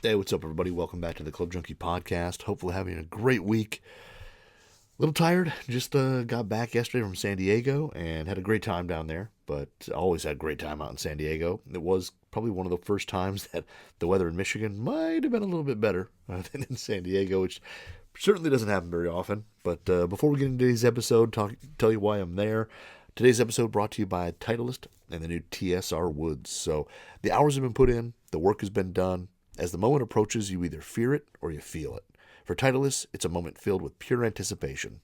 Hey, what's up, everybody? Welcome back to the Club Junkie podcast. Hopefully, having a great week. A little tired. Just got back yesterday from San Diego and had a great time down there. But I always had a great time out in San Diego. It was probably one of the first times that the weather in Michigan might have been a little bit better than in San Diego, which certainly doesn't happen very often. But before we get into today's episode, tell you why I'm there. Today's episode brought to you by Titleist and the new TSR Woods. So the hours have been put in, the work has been done. As the moment approaches, you either fear it or you feel it. For Titleist, it's a moment filled with pure anticipation,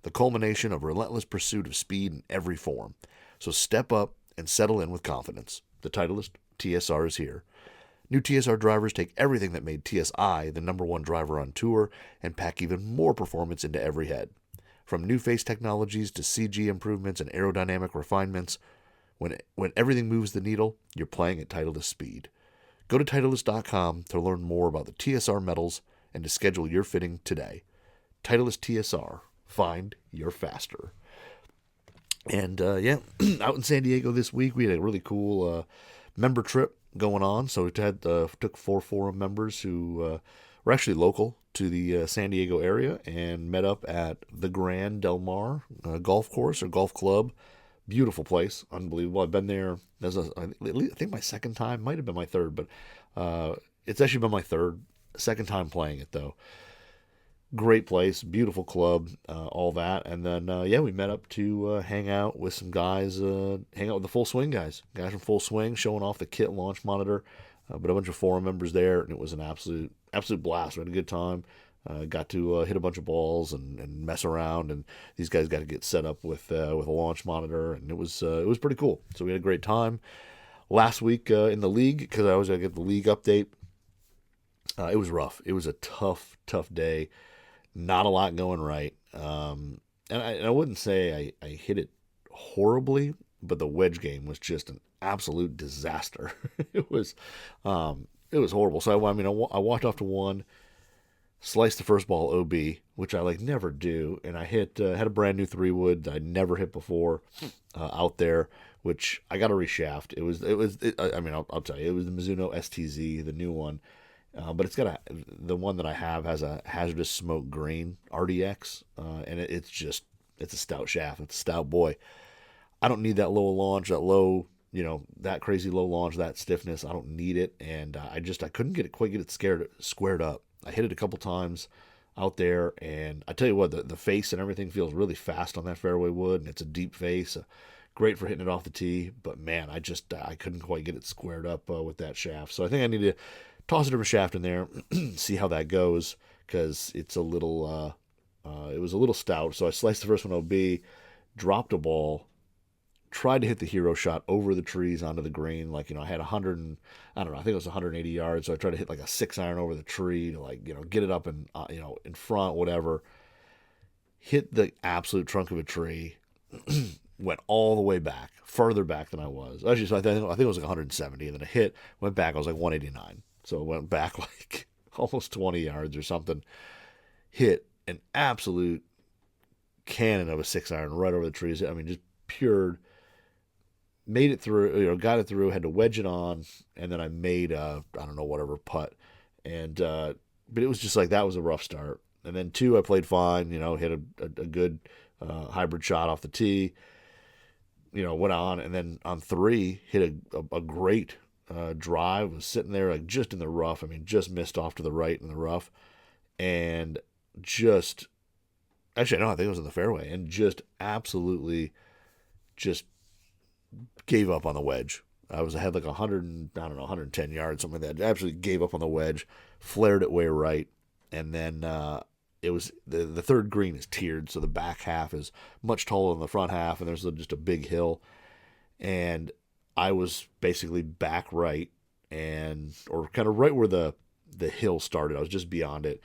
the culmination of relentless pursuit of speed in every form. So step up and settle in with confidence. The Titleist TSR is here. New TSR drivers take everything that made TSI the number one driver on tour and pack even more performance into every head. From new face technologies to CG improvements and aerodynamic refinements, when everything moves the needle, you're playing at Titleist speed. Go to Titleist.com to learn more about the TSR metals and to schedule your fitting today. Titleist TSR. Find your faster. And out in San Diego this week, we had a really cool member trip going on. So we took 4 forum members who were actually local to the San Diego area and met up at the Grand Del Mar golf course or golf club. Beautiful place, unbelievable. I've been there. I think my second time, might have been my third, but it's actually been my second time playing it though. Great place, beautiful club, all that, and then we met up to hang out with some guys, hang out with the Full Swing guys from Full Swing, showing off the kit launch monitor, but a bunch of forum members there, and it was an absolute blast. We had a good time. Got to hit a bunch of balls and mess around, and these guys got to get set up with a launch monitor, and it was pretty cool. So we had a great time. Last week in the league, because I was going to get the league update, it was rough. It was a tough day. Not a lot going right. And I wouldn't say I hit it horribly, but the wedge game was just an absolute disaster. It was horrible. So I walked off to one, sliced the first ball OB, which I never do, and I had a brand new 3-wood that I'd never hit before out there, which I got to reshaft. I'll tell you, it was the Mizuno STZ, the new one, but the one that I have has a hazardous smoke green RTX, and it's a stout shaft. It's a stout boy. I don't need that low launch, that crazy low launch, that stiffness. I don't need it, and I couldn't quite get it squared up. I hit it a couple times out there, and I tell you what, the face and everything feels really fast on that fairway wood, and it's a deep face, great for hitting it off the tee. But man, I couldn't quite get it squared up with that shaft. So I think I need to toss a different shaft in there, see how that goes, because it's it was a little stout. So I sliced the first one OB, dropped a ball, tried to hit the hero shot over the trees onto the green. I had 100 and, I don't know, I think it was 180 yards. So I tried to hit a 6-iron over the tree to get it up and, in front, whatever. Hit the absolute trunk of a tree, went all the way back, further back than I was. Actually, so I think it was 170, and then I went back, I was 189. So it went back almost 20 yards or something. Hit an absolute cannon of a 6-iron right over the trees. Just pure. Made it through, got it through, had to wedge it on, and then I made whatever putt. And, but it was just that was a rough start. And then 2, I played fine, hit a good hybrid shot off the tee, went on. And then on 3, hit a great drive, was sitting there just in the rough. Just missed off to the right in the rough. And actually, no, I think it was in the fairway, and just absolutely gave up on the wedge. I had 110 yards, something like that. Absolutely gave up on the wedge, flared it way right, and then it was the third green is tiered, so the back half is much taller than the front half, and there's just a big hill, and I was basically back right, or kind of right where the hill started. I was just beyond it,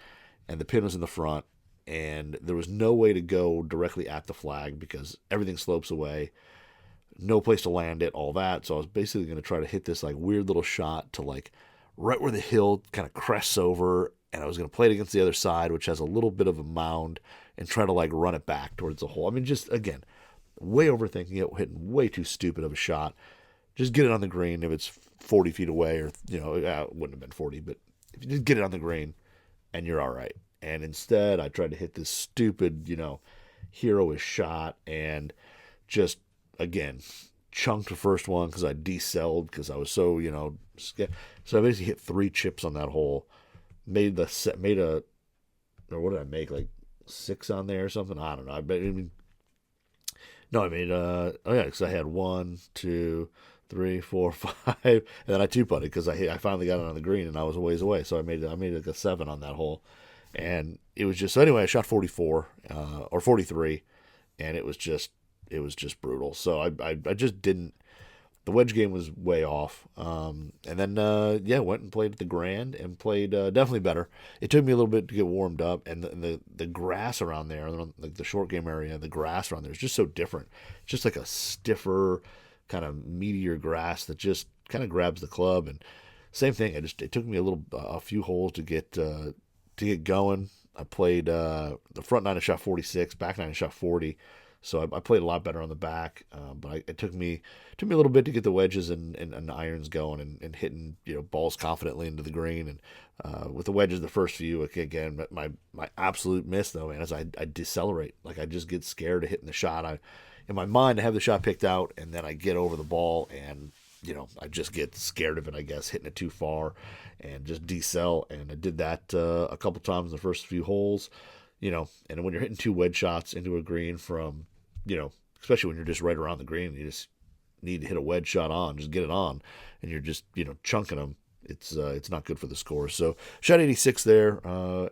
and the pin was in the front, and there was no way to go directly at the flag because everything slopes away. No place to land it, all that. So I was basically going to try to hit this weird little shot to right where the hill kind of crests over, and I was going to play it against the other side, which has a little bit of a mound, and try to run it back towards the hole. Just again, way overthinking it, hitting way too stupid of a shot. Just get it on the green if it's 40 feet away, or it wouldn't have been 40, but if you just get it on the green and you're all right. And instead, I tried to hit this stupid, heroish shot and just, again, chunked the first one because I decelled because I was so, scared. So I basically hit 3 chips on that hole. Made a, or what did I make, like 6 on there or something? I don't know. No, I made, oh yeah, because I had 1, 2, 3, 4, 5, and then I 2-putted because I finally got it on the green and I was a ways away. So I made like a 7 on that hole. And it was just, so anyway, I shot 44, or 43, and it was just brutal. So I just didn't, the wedge game was way off. And then, went and played at the Grand and played definitely better. It took me a little bit to get warmed up, and the grass around there, like the short game area, the grass around there is just so different. It's just like a stiffer, kind of meatier grass that just kind of grabs the club. And same thing, it took me a few holes to get going. I played the front 9, I shot 46, back 9, I shot 40. So I played a lot better on the back, but it took me a little bit to get the wedges and the irons going and hitting balls confidently into the green. And with the wedges, the first few, again, my absolute miss though, man, is I decelerate. Like I just get scared of hitting the shot. In my mind, I have the shot picked out, and then I get over the ball, and I just get scared of it, I guess, hitting it too far, and just decel. And I did that a couple times in the first few holes. And when you're hitting 2 wedge shots into a green from, especially when you're just right around the green, you just need to hit a wedge shot on, just get it on, and you're just, chunking them. It's not good for the score. So shot 86 there,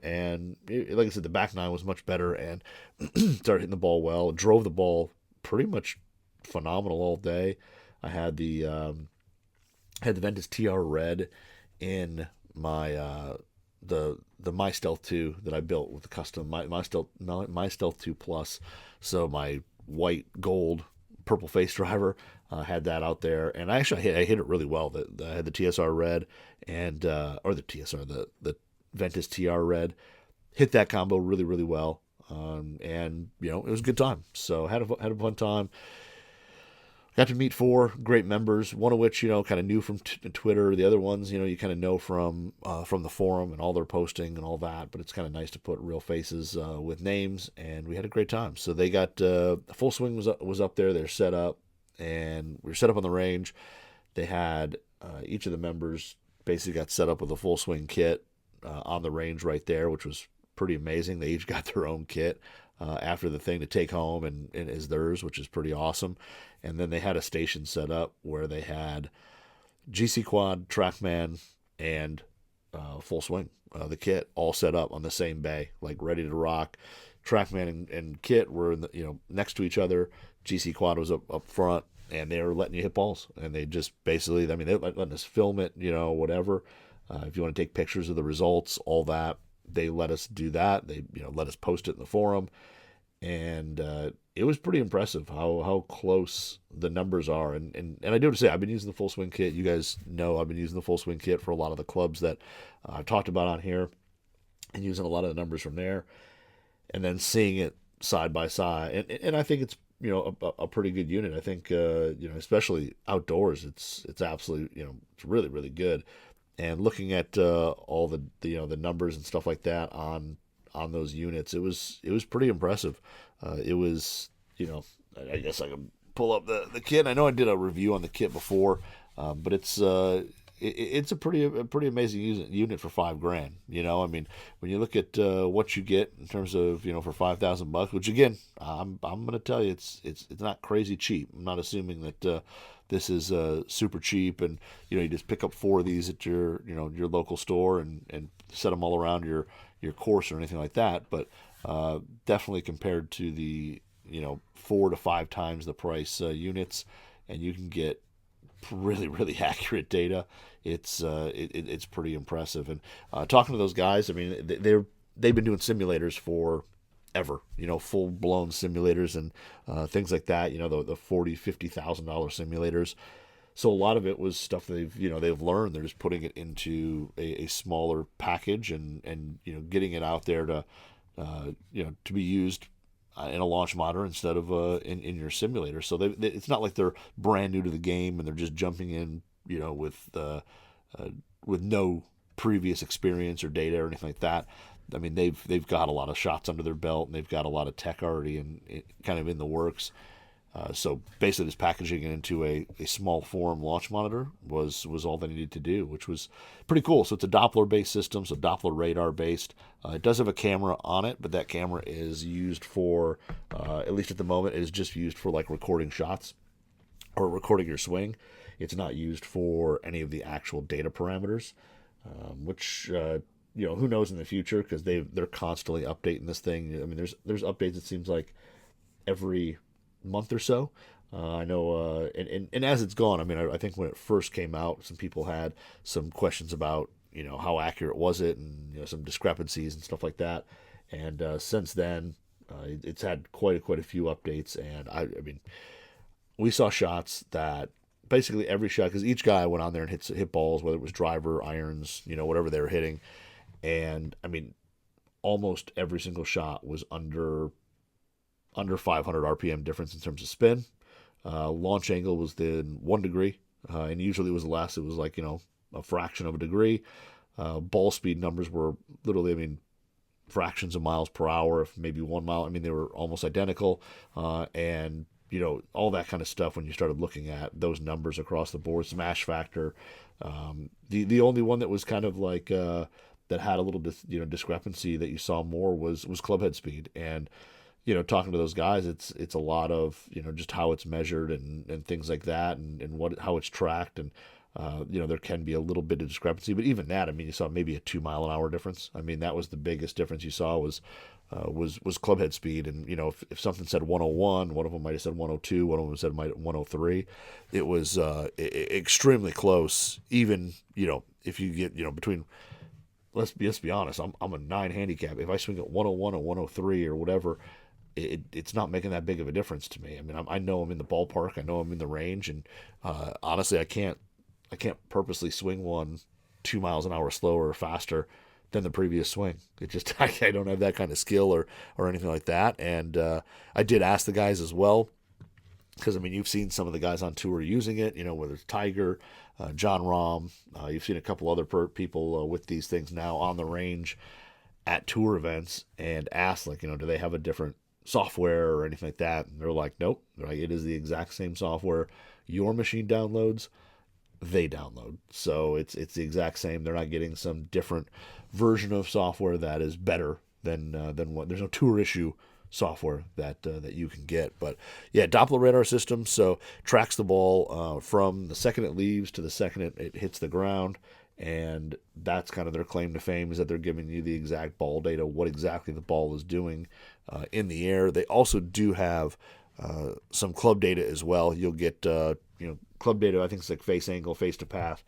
and like I said, the back 9 was much better, and started hitting the ball well, drove the ball pretty much phenomenal all day. I had the Ventus TR Red in my the My Stealth 2 that I built with the custom My Stealth 2 Plus. So my white gold purple face driver had that out there, and I hit it really well. I had the TSR Red and or the TSR the Ventus TR Red, hit that combo really really well, and it was a good time. So had a fun time. Got to meet 4 great members, one of which, kind of knew from Twitter. The other ones, you kind of know from the forum and all their posting and all that. But it's kind of nice to put real faces with names, and we had a great time. So they got Full Swing was up there. They're set up, and we were set up on the range. They had each of the members basically got set up with a Full Swing kit on the range right there, which was pretty amazing. They each got their own kit after the thing to take home and is theirs, which is pretty awesome. And then they had a station set up where they had GC Quad, TrackMan, and Full Swing, the kit, all set up on the same bay, like ready to rock. TrackMan and kit were next to each other. GC Quad was up front, and they were letting you hit balls. And they just basically, they're letting us film it, whatever. If you want to take pictures of the results, all that, they let us do that. They let us post it in the forum. And it was pretty impressive how close the numbers are. And I do have to say, I've been using the Full Swing kit. You guys know I've been using the Full Swing kit for a lot of the clubs that I've talked about on here, and using a lot of the numbers from there, and then seeing it side by side. And I think it's a pretty good unit. I think especially outdoors, it's absolutely it's really really good. And looking at all the the numbers and stuff like that on those units, it was pretty impressive. It was, I guess I can pull up the kit. I know I did a review on the kit before, but it's a pretty amazing unit for $5,000. When you look at what you get in terms of for $5,000, which again, I'm gonna tell you, it's not crazy cheap. I'm not assuming that this is super cheap, and you just pick up 4 of these at your your local store and set them all around your course or anything like that. But definitely compared to the 4 to 5 times the price units, and you can get really really accurate data. It's pretty impressive. And talking to those guys, they've been doing simulators for ever, full blown simulators and things like that, the $40,000-$50,000 simulators. So a lot of it was stuff they've learned. They're just putting it into a smaller package and getting it out there to to be used in a launch monitor instead of in your simulator. So it's not like they're brand new to the game and they're just jumping in with no previous experience or data or anything like that. I mean, they've got a lot of shots under their belt, and they've got a lot of tech already kind of in the works. So basically, just packaging it into a small form launch monitor was all they needed to do, which was pretty cool. So it's a Doppler-based system, so Doppler radar-based. It does have a camera on it, but that camera is used for, at least at the moment, it is just used for like recording shots or recording your swing. It's not used for any of the actual data parameters, which who knows in the future, because they're constantly updating this thing. I mean, there's updates. It seems like every month or so. I know, and as it's gone, I mean, I think when it first came out, some people had some questions about how accurate was it, and some discrepancies and stuff like that. And since then, it's had quite a few updates. And I mean, we saw shots that basically every shot, because each guy went on there and hit balls, whether it was driver, irons, whatever they were hitting. And I mean, almost every single shot was under 500 RPM difference in terms of spin. Launch angle was then 1 degree, and usually it was less. It was like a fraction of a degree. Ball speed numbers were literally, I mean, fractions of miles per hour, if maybe 1 mile. I mean, they were almost identical, and all that kind of stuff. When you started looking at those numbers across the board, smash factor. The only one that was kind of like that had a little discrepancy that you saw more was club head speed. And talking to those guys, it's a lot of just how it's measured and things like that, and how it's tracked. And there can be a little bit of discrepancy, but even that, I mean, you saw maybe a 2 mile an hour difference. I mean, that was the biggest difference you saw was club head speed. And if something said 101, one of them might have said 102, one of them said 103. It was extremely close. Even if you get between, let's be honest, I'm a 9 handicap. If I swing at 101 or 103 or whatever, it's not making that big of a difference to me. I mean, I know I'm in the ballpark, I know I'm in the range, and honestly, I can't purposely swing one 2 miles an hour slower or faster than the previous swing. It just I don't have that kind of skill or anything like that. And I did ask the guys as well, because I mean, you've seen some of the guys on tour using it. Whether it's Tiger, John Rahm, you've seen a couple other people with these things now on the range at tour events, and asked like, do they have a different software or anything like that? And they're like, nope. They're like, it is the exact same software your machine downloads, they download. So it's the exact same. They're not getting some different version of software that is better than what. There's no tour issue software that you can get. But yeah, Doppler radar system, so tracks the ball from the second it leaves to the second it hits the ground. And that's kind of their claim to fame, is that they're giving you the exact ball data, what exactly the ball is doing in the air. They also do have some club data as well. You'll get club data. I think it's like face angle, face to path.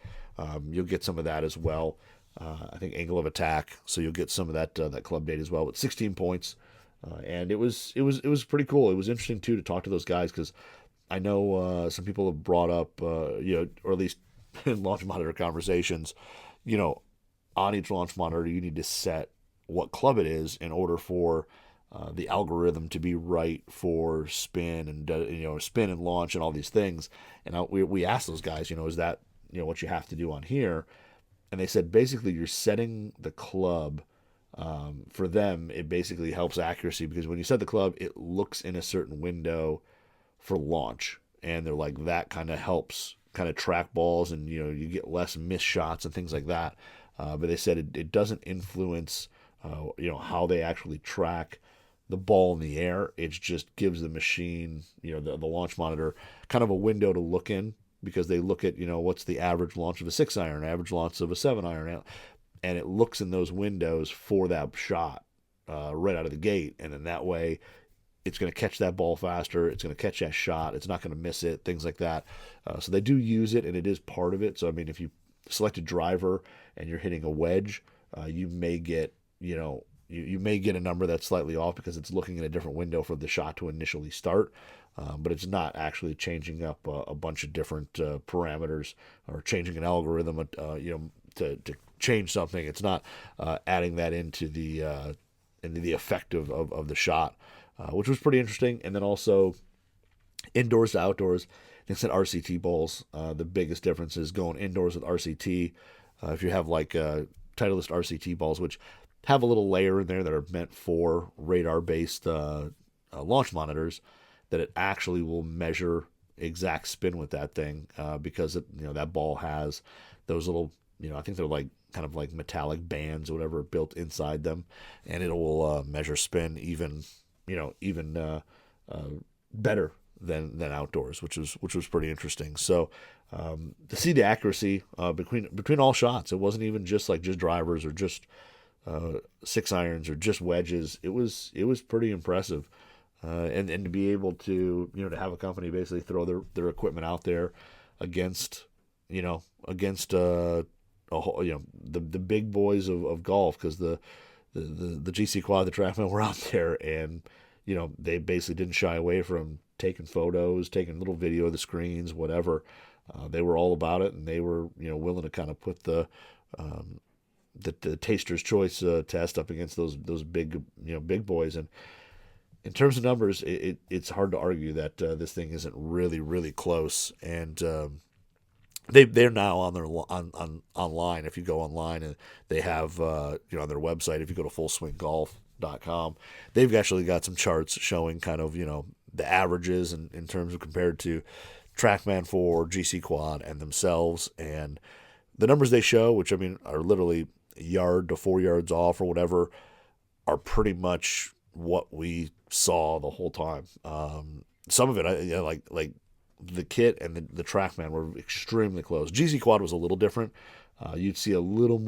You'll get some of that as well. I think angle of attack. So you'll get some of that club data as well. With 16 points, and it was pretty cool. It was interesting too to talk to those guys, because I know some people have brought up or at least in launch monitor conversations, on each launch monitor you need to set what club it is in order for the algorithm to be right for spin and spin and launch and all these things. And we asked those guys, is that what you have to do on here? And they said basically you're setting the club. For them, it basically helps accuracy, because when you set the club, it looks in a certain window for launch, and they're like, that kind of helps kind of track balls, and you get less missed shots and things like that. But they said it doesn't influence how they actually track the ball in the air. It just gives the machine, the launch monitor, kind of a window to look in, because they look at what's the average launch of a 6-iron, average launch of a 7-iron, and it looks in those windows for that shot right out of the gate, and then that way it's going to catch that ball faster. It's going to catch that shot. It's not going to miss it, things like that. So they do use it, and it is part of it. So, I mean, if you select a driver and you're hitting a wedge, you may get, you may get a number that's slightly off, because it's looking in a different window for the shot to initially start. But it's not actually changing up a bunch of different parameters, or changing an algorithm, to change something. It's not adding that into the effect of the shot. Which was pretty interesting. And then also indoors to outdoors, I think said RCT balls. The biggest difference is going indoors with RCT. If you have like Titleist RCT balls, which have a little layer in there that are meant for radar-based launch monitors, that it actually will measure exact spin with that thing, because that ball has those little, I think they're like kind of like metallic bands or whatever built inside them, and it will measure spin even better than outdoors, which was pretty interesting. So to see the accuracy between all shots, it wasn't even just drivers or just 6-irons or just wedges. It was pretty impressive, and to be able to to have a company basically throw their equipment out there against the big boys of golf, because the GC Quad, the TrackMan were out there, and they basically didn't shy away from taking photos, taking little video of the screens, whatever. They were all about it, and they were willing to kind of put the taster's choice test up against those big big boys. And in terms of numbers, it's hard to argue that this thing isn't really, really close. And they're now on their online. If you go online, and they have on their website, if you go to fullswinggolf.com, they've actually got some charts showing kind of the averages in terms of compared to TrackMan 4, GC Quad, and themselves. And the numbers they show, which are literally a yard to 4 yards off or whatever, are pretty much what we saw the whole time. Some of it, like the kit and the TrackMan were extremely close. GC Quad was a little different. You'd see a little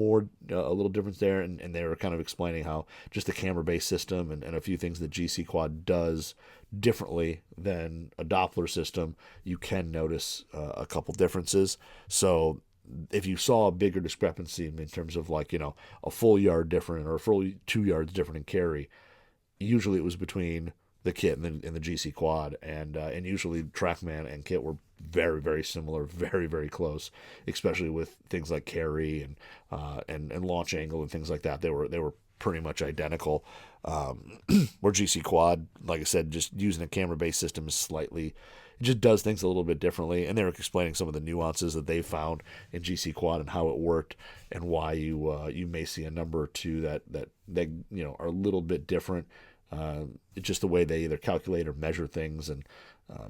difference there, and they were kind of explaining how just the camera-based system and a few things that GC Quad does differently than a Doppler system, you can notice a couple differences. So if you saw a bigger discrepancy in terms of a full yard different or a full 2 yards different in carry, usually it was between the kit and the GC Quad, and usually TrackMan and kit were very, very similar, very, very close, especially with things like carry and launch angle and things like that. They were pretty much identical. Where GC Quad, like I said, just using a camera-based system is it just does things a little bit differently, and they were explaining some of the nuances that they found in GC Quad and how it worked, and why you may see a number or two that are a little bit different. It's just the way they either calculate or measure things, and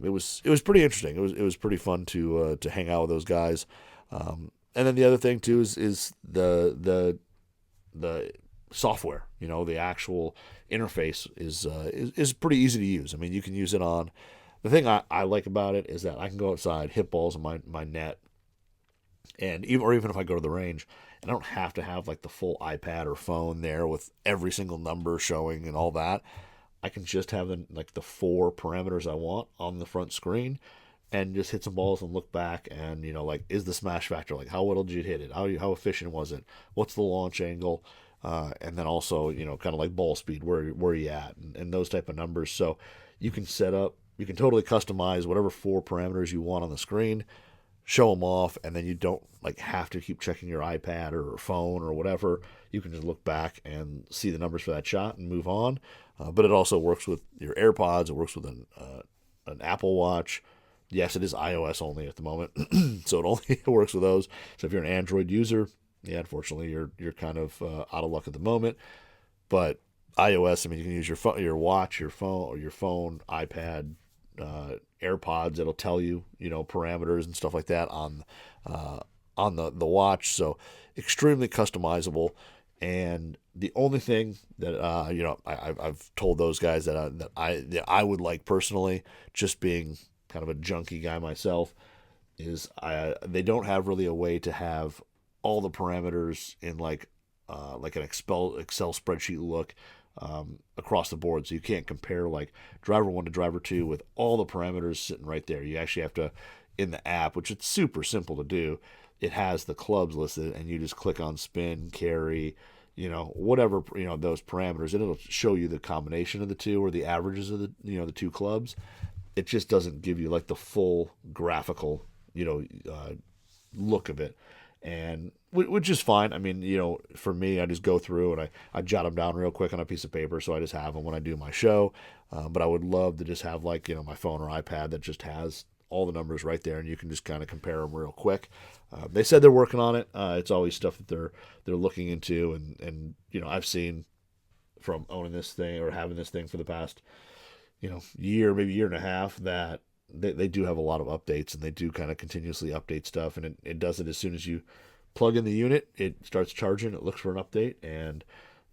it was pretty interesting. It was pretty fun to hang out with those guys. And then the other thing too is the software. The actual interface is pretty easy to use. You can use it on. The thing I like about it is that I can go outside, hit balls in my net, and even if I go to the range, and I don't have to have the full iPad or phone there with every single number showing and all that. I can just have the 4 parameters I want on the front screen, and just hit some balls and look back, and is the smash factor, how well did you hit it, how efficient was it, what's the launch angle, and then also kind of ball speed, where are you at, and those type of numbers. So you can totally customize whatever 4 parameters you want on the screen, show them off, and then you don't have to keep checking your iPad or phone or whatever. You can just look back and see the numbers for that shot and move on. But it also works with your AirPods. It works with an Apple Watch. Yes, it is iOS only at the moment, so it only works with those. So if you're an Android user, yeah, unfortunately you're kind of out of luck at the moment. But iOS, you can use your watch, your phone, iPad, AirPods. It'll tell you parameters and stuff like that on the watch. So extremely customizable. And the only thing that I've told those guys that I would like personally, just being kind of a junkie guy myself, is they don't have really a way to have all the parameters in like an Excel spreadsheet look across the board. So you can't compare driver 1 to driver 2 with all the parameters sitting right there. You actually have to, in the app, which it's super simple to do, it has the clubs listed, and you just click on spin, carry, whatever, those parameters, and it'll show you the combination of the two or the averages of the 2 clubs. It just doesn't give you the full graphical, look of it. And which is fine. For me, I just go through and I jot them down real quick on a piece of paper, so I just have them when I do my show. But I would love to just have my phone or iPad that just has all the numbers right there, and you can just kind of compare them real quick. They said they're working on it. It's always stuff that they're looking into, and I've seen from owning this thing or having this thing for the past year, maybe year and a half, that they do have a lot of updates, and they do kind of continuously update stuff, and it does it as soon as you plug in the unit. It starts charging, it looks for an update, and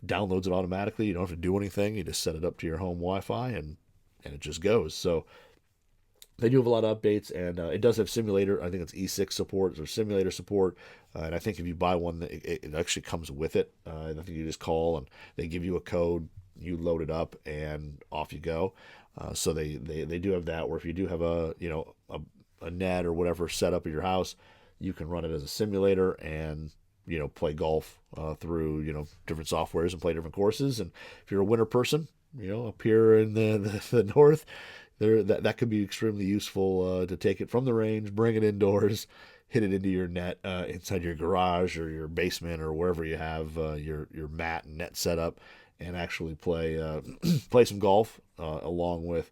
downloads it automatically. You don't have to do anything. You just set it up to your home Wi-Fi, and it just goes. So they do have a lot of updates, and it does have simulator. I think it's E6 support or simulator support. And I think if you buy one, it actually comes with it. I think you just call, and they give you a code. You load it up, and off you go. So they do have that. Where if you do have a net or whatever set up at your house, you can run it as a simulator and play golf through different softwares and play different courses. And if you're a winter person, up here in the north, that could be extremely useful to take it from the range, bring it indoors, hit it into your net inside your garage or your basement or wherever you have your mat and net set up, and actually play play some golf along with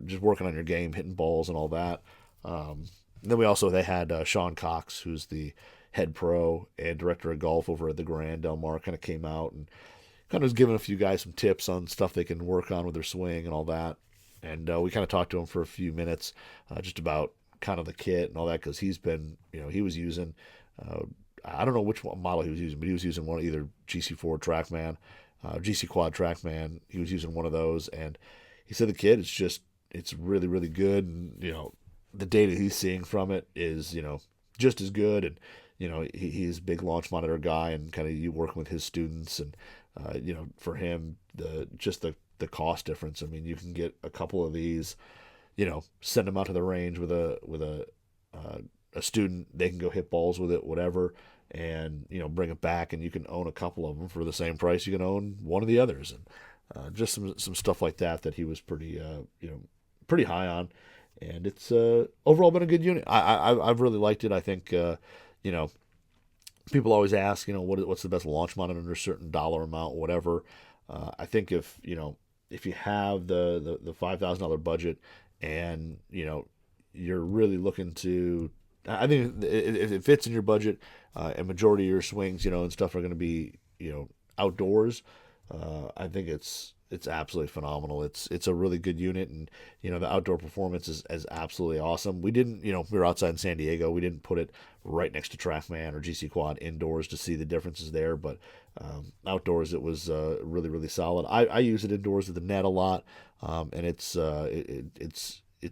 just working on your game, hitting balls and all that. Then they had Sean Cox, who's the head pro and director of golf over at the Grand Del Mar, kind of came out and kind of was giving a few guys some tips on stuff they can work on with their swing and all that. And we kind of talked to him for a few minutes just about kind of the kit and all that, because he's been, he was using, I don't know which model he was using, but he was using one, either GC4 TrackMan, GC Quad TrackMan. He was using one of those, and he said the kit, it's really, really good. And, the data he's seeing from it is, just as good. And, he's a big launch monitor guy, and kind of you working with his students, and, for him, the cost difference. I mean, you can get a couple of these, send them out to the range with a student. They can go hit balls with it, whatever, and bring it back, and you can own a couple of them for the same price you can own one of the others. And just some stuff like that he was pretty high on, and it's overall been a good unit. I've really liked it. I think people always ask what's the best launch monitor under a certain dollar amount, whatever. I think if you have the $5,000 budget, and you're really looking to, I think if it fits in your budget, and majority of your swings and stuff are going to be outdoors, I think it's absolutely phenomenal. It's a really good unit, and the outdoor performance is absolutely awesome. We didn't, we were outside in San Diego. We didn't put it right next to TrackMan or GC Quad indoors to see the differences there, but outdoors it was really, really solid. I use it indoors with the net a lot, and it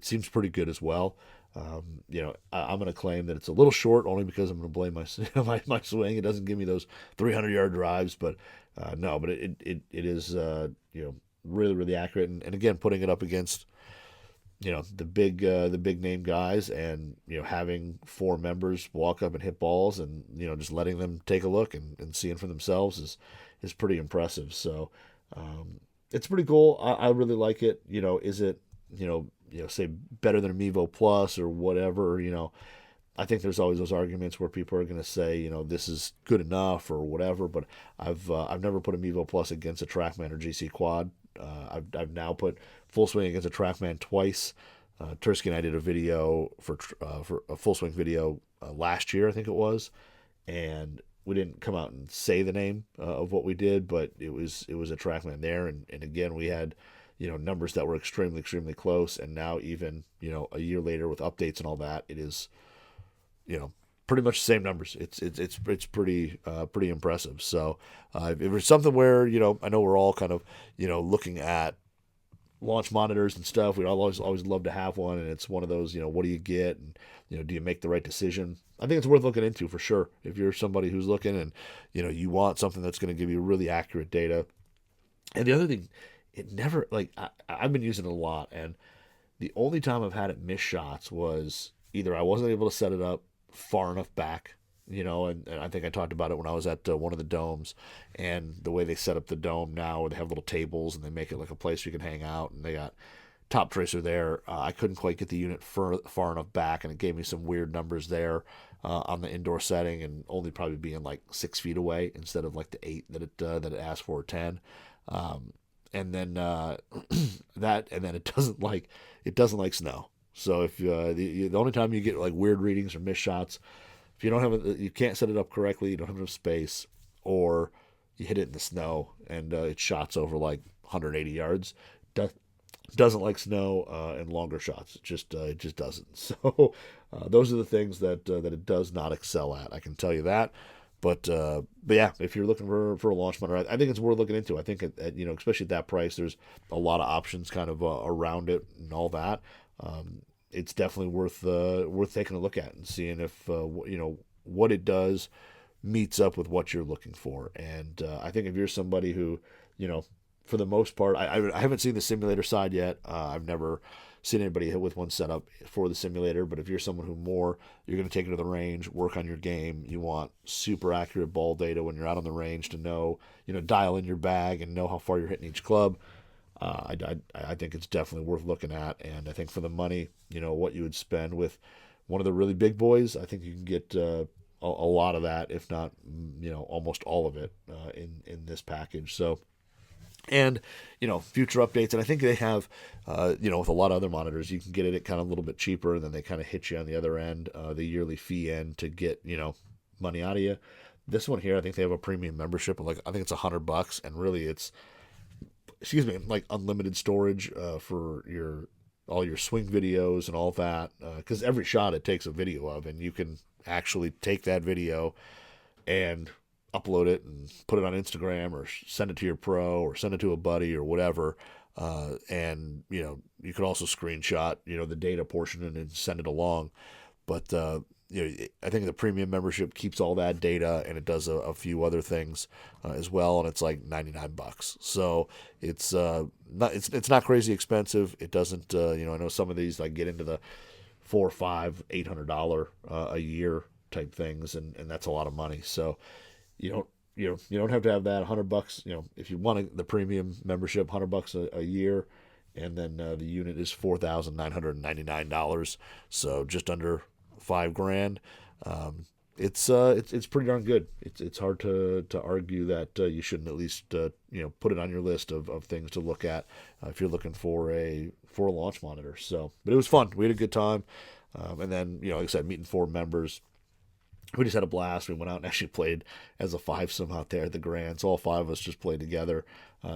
seems pretty good as well. I'm going to claim that it's a little short, only because I'm going to blame my swing. It doesn't give me those 300-yard drives, but it is really, really accurate. And again, putting it up against the big name guys, and having 4 members walk up and hit balls, and just letting them take a look and seeing for themselves is pretty impressive. So it's pretty cool. I really like it. Is it say better than a Mevo Plus or whatever? I think there's always those arguments where people are going to say, this is good enough or whatever. But I've never put a Mevo Plus against a TrackMan or GC Quad. I've now put Full Swing against a TrackMan twice. Tursky and I did a video for a Full Swing video last year, I think it was, and we didn't come out and say the name of what we did, but it was a TrackMan there, and again we had numbers that were extremely, extremely close. And now even a year later with updates and all that, it is pretty much the same numbers. It's pretty impressive. So if it's something where I know we're all kind of looking at launch monitors and stuff, we'd always love to have one, and it's one of those what do you get, and do you make the right decision? I think it's worth looking into for sure if you're somebody who's looking, and you want something that's going to give you really accurate data. And the other thing, it never, I've been using it a lot, and the only time I've had it miss shots was either I wasn't able to set it up far enough back, and I think I talked about it when I was at one of the domes, and the way they set up the dome now, where they have little tables and they make it like a place you can hang out, and they got top tracer there. I couldn't quite get the unit far enough back, and it gave me some weird numbers there on the indoor setting, and only probably being like 6 feet away instead of like the 8 that it asked for, 10. And then it doesn't like snow. So if the only time you get like weird readings or missed shots, if you don't have you can't set it up correctly, you don't have enough space, or you hit it in the snow and it shots over like 180 yards. Doesn't like snow and longer shots. It just doesn't. So those are the things that it does not excel at. I can tell you that. But yeah, if you're looking for a launch monitor, I think it's worth looking into. I think especially at that price, there's a lot of options kind of around it and all that. It's definitely worth taking a look at and seeing if what it does meets up with what you're looking for. And I think if you're somebody who, for the most part, I haven't seen the simulator side yet. I've never seen anybody hit with one set up for the simulator. But if you're someone who you're going to take it to the range, work on your game, you want super accurate ball data when you're out on the range to know, dial in your bag and know how far you're hitting each club. I think it's definitely worth looking at. And I think for the money, what you would spend with one of the really big boys, I think you can get a lot of that, if not, almost all of it in this package. So. And, future updates. And I think they have, with a lot of other monitors, you can get it at kind of a little bit cheaper, and then they kind of hit you on the other end, the yearly fee end to get, money out of you. This one here, I think they have a premium membership of I think it's $100, and really it's, like unlimited storage for all your swing videos and all that. Because every shot it takes a video of, and you can actually take that video and upload it and put it on Instagram or send it to your pro or send it to a buddy or whatever. And, you could also screenshot, the data portion and send it along. But, I think the premium membership keeps all that data, and it does a few other things as well. And it's like $99. So it's not crazy expensive. It doesn't, I know some of these get into the $400, $500, $800 a year type things. And that's a lot of money. So, you don't have to have that $100. If you want the premium membership, $100 a year, and then the unit is $4,999. So just under $5,000. It's pretty darn good. It's hard to argue that you shouldn't at least put it on your list of things to look at if you're looking for a launch monitor. So, but it was fun. We had a good time, and then like I said, meeting 4 members. We just had a blast. We went out and actually played as a 5-some out there at the Grand. So all 5 of us just played together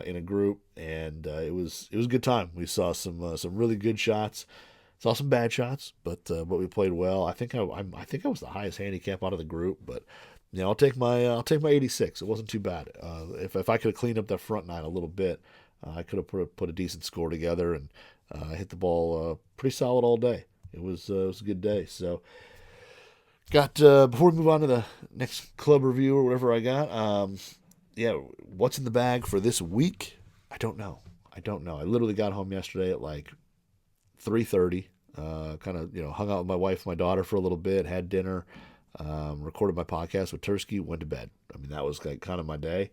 in a group, and it was a good time. We saw some really good shots, saw some bad shots, but we played well. I think I was the highest handicap out of the group, but I'll take my 86. It wasn't too bad. If I could have cleaned up that front 9 a little bit, I could have put a decent score together and hit the ball pretty solid all day. It was a good day. So. Before we move on to the next club review or whatever I got, what's in the bag for this week? I don't know. I literally got home yesterday at 3:30, kind of, hung out with my wife and my daughter for a little bit, had dinner, recorded my podcast with Tursky, went to bed. I mean, that was kind of my day.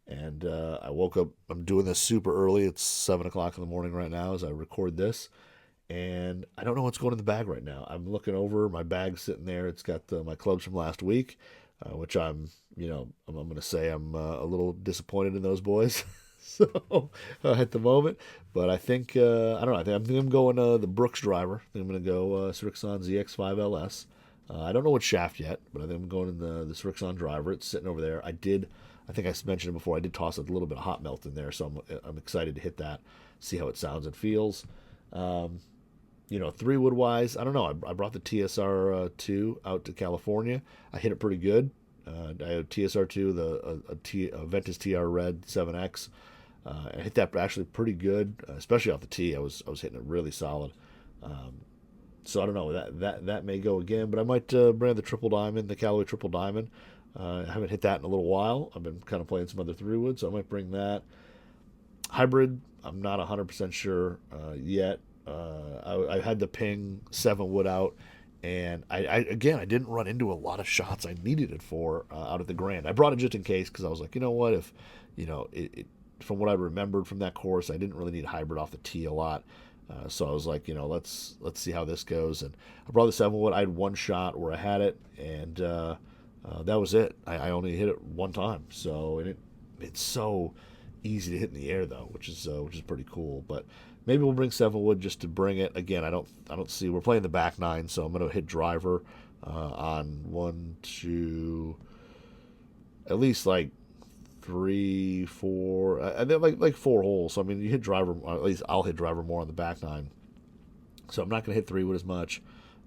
And I woke up, I'm doing this super early. It's 7 o'clock in the morning right now as I record this. And I don't know what's going in the bag right now. I'm looking over, my bag's sitting there. It's got my clubs from last week, which I'm going to say I'm a little disappointed in those boys. So at the moment, but I think, I don't know. I think I'm going the Brooks driver. I think I'm going to go Srixon ZX5LS. I don't know what shaft yet, but I think I'm going in the Srixon driver. It's sitting over there. I think I mentioned it before. I did toss a little bit of hot melt in there, so I'm excited to hit that, see how it sounds and feels. 3-wood wise, I don't know. I brought the TSR2 out to California. I hit it pretty good. I had TSR2, a Ventus TR Red 7X. I hit that actually pretty good, especially off the tee. I was hitting it really solid. So I don't know, that may go again, but I might bring the Triple Diamond, the Callaway Triple Diamond. I haven't hit that in a little while. I've been kind of playing some other 3-wood, so I might bring that. Hybrid, I'm not 100% sure yet. I had the Ping 7-wood out, and I didn't run into a lot of shots I needed it for out at the Grand. I brought it just in case because I was like, what if, from what I remembered from that course, I didn't really need hybrid off the tee a lot. So I was like, let's see how this goes. And I brought the 7-wood. I had one shot where I had it, and that was it. I only hit it one time. So it's so easy to hit in the air though, which is pretty cool. But maybe we'll bring 7-wood just to bring it. Again, I don't see, we're playing the back nine, so I'm going to hit driver on 1, 2, at least like 3, 4, and then like 4 holes. So I mean, you hit driver, or at least I'll hit driver more on the back nine. So I'm not going to hit 3-wood as much.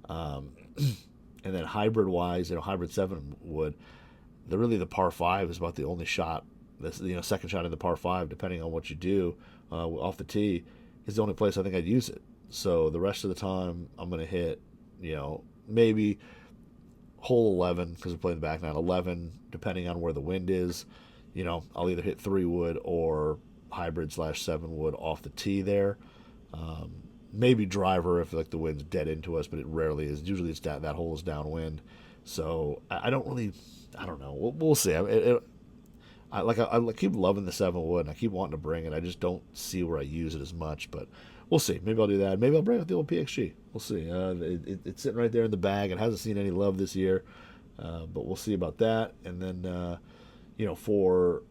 And then hybrid wise, hybrid 7-wood, the par 5 is about the only shot. This, second shot in the par 5, depending on what you do off the tee, is the only place I think I'd use it. So the rest of the time, I'm going to hit, maybe hole 11, because we're playing the back nine, 11, depending on where the wind is. I'll either hit 3-wood or hybrid / 7-wood off the tee there. Maybe driver if like the wind's dead into us, but it rarely is. Usually it's that hole is downwind. So I don't know. We'll see. I keep loving the 7-wood, and I keep wanting to bring it. I just don't see where I use it as much, but we'll see. Maybe I'll do that. Maybe I'll bring out the old PXG. We'll see. It's sitting right there in the bag. It hasn't seen any love this year, but we'll see about that. And then, for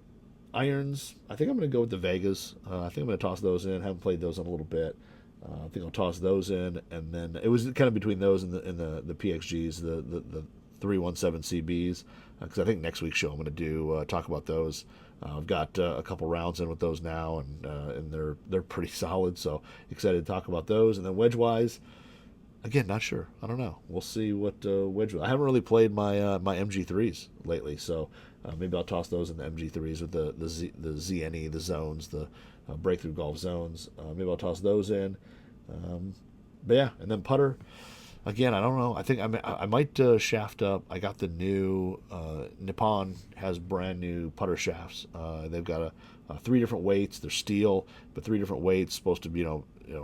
irons, I think I'm going to go with the Vegas. I think I'm going to toss those in. Haven't played those in a little bit. I think I'll toss those in, and then it was kind of between those and the PXGs, the 317 CBs, because I think next week's show I'm going to do talk about those. I've got a couple rounds in with those now, and they're pretty solid. So excited to talk about those. And then wedge wise, again, not sure. I don't know. We'll see what wedge. I haven't really played my my MG3s lately, so maybe I'll toss those in the MG3s with the ZNE, the zones, the breakthrough golf zones. Maybe I'll toss those in. But yeah, and then putter. Again, I don't know. I think I might shaft up. I got the new Nippon has brand new putter shafts. They've got 3 different weights. They're steel, but 3 different weights, supposed to be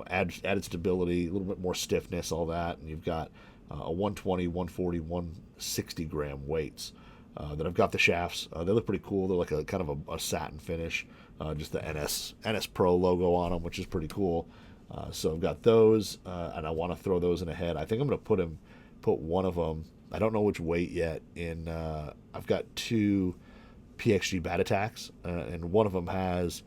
added stability, a little bit more stiffness, all that. And you've got a 120, 140, 160 gram weights that I've got the shafts. They look pretty cool. They're like a kind of a satin finish, just the NS Pro logo on them, which is pretty cool. So I've got those, and I want to throw those in a head. I think I'm going to put one of them. I don't know which weight yet. I've got 2 PXG bat attacks, and one of them has